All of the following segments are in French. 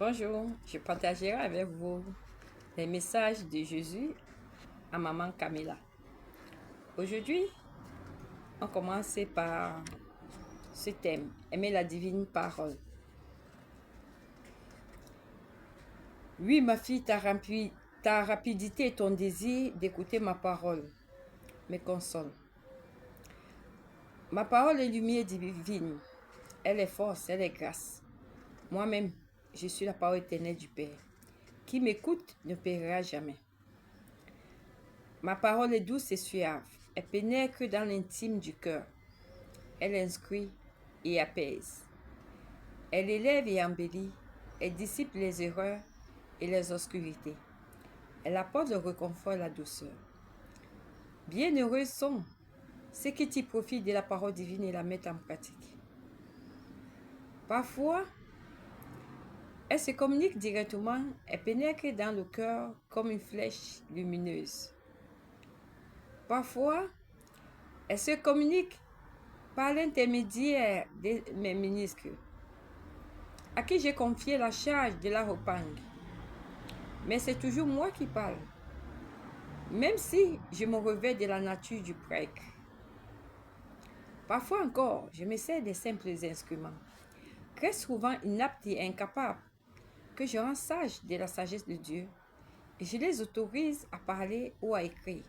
Bonjour, je partagerai avec vous les messages de Jésus à maman Camilla. Aujourd'hui, on commence par ce thème, aimer la divine parole. Oui, ma fille, ta rapidité et ton désir d'écouter ma parole me consolent. Ma parole est lumière divine, elle est force, elle est grâce. Moi-même, je suis la parole éternelle du Père. Qui m'écoute ne périra jamais. Ma parole est douce et suave. Elle pénètre dans l'intime du cœur. Elle instruit et apaise. Elle élève et embellit. Elle dissipe les erreurs et les obscurités. Elle apporte le réconfort et la douceur. Bienheureux sont ceux qui t'y profitent de la parole divine et la mettent en pratique. Parfois, elle se communique directement, elle pénètre dans le cœur comme une flèche lumineuse. Parfois, elle se communique par l'intermédiaire de mes ministres, à qui j'ai confié la charge de la reprendre. Mais c'est toujours moi qui parle, même si je me revêts de la nature du prêtre. Parfois encore, je me sers des simples instruments, très souvent inaptes et incapables, que je rends sages de la sagesse de Dieu, et je les autorise à parler ou à écrire.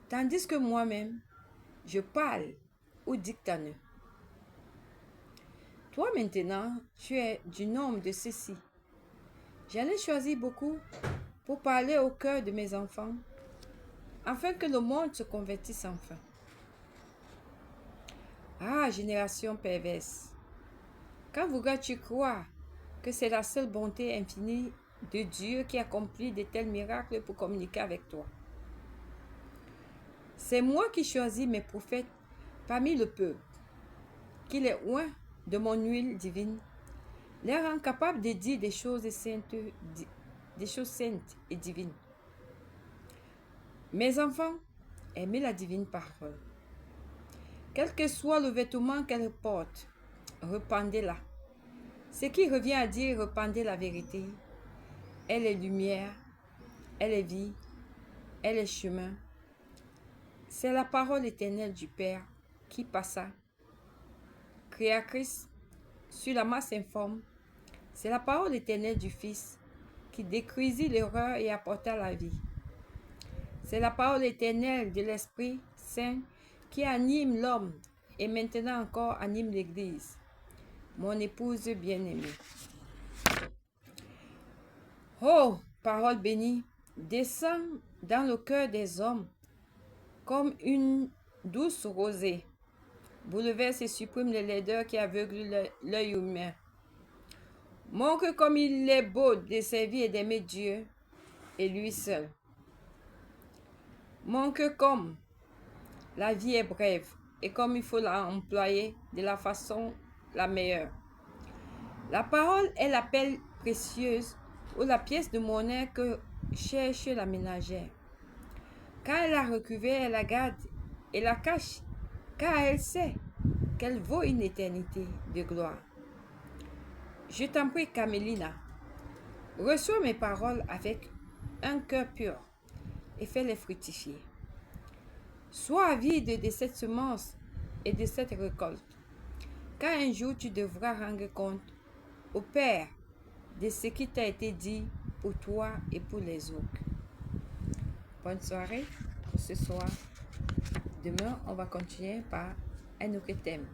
Tandis que moi-même, je parle ou dicte à eux. Toi maintenant, tu es du nombre de ceux-ci. J'en ai choisi beaucoup pour parler au cœur de mes enfants, afin que le monde se convertisse enfin. Ah, génération perverse, quand voudras-tu croire que c'est la seule bonté infinie de Dieu qui accomplit de tels miracles pour communiquer avec toi? C'est moi qui choisis mes prophètes parmi le peuple, qui les oint de mon huile divine, les rend capables de dire des choses saintes et divines. Mes enfants, aimez la divine parole. Quel que soit le vêtement qu'elle porte, répandez-la. Ce qui revient à dire répandez la vérité. Elle est lumière, elle est vie, elle est chemin. C'est la parole éternelle du Père qui passa, créatrice, sur la masse informe. C'est la parole éternelle du Fils qui détruisit l'erreur et apporta la vie. C'est la parole éternelle de l'Esprit Saint qui anime l'homme et maintenant encore anime l'Église, mon épouse bien-aimée. Oh, parole bénie, descend dans le cœur des hommes comme une douce rosée, bouleverse et supprime les laideurs qui aveuglent l'œil humain. Montre comme il est beau de servir et d'aimer Dieu et lui seul. Montre comme la vie est brève et comme il faut l'employer de la façon la meilleure. La parole est la perle précieuse ou la pièce de monnaie que cherche la ménagère. Quand elle la recouvert, elle la garde et la cache, car elle sait qu'elle vaut une éternité de gloire. Je t'en prie, Camélina, reçois mes paroles avec un cœur pur et fais-les fructifier. Sois avide de cette semence et de cette récolte, car un jour tu devras rendre compte au Père de ce qui t'a été dit pour toi et pour les autres. Bonne soirée pour ce soir. Demain, on va continuer par un autre thème.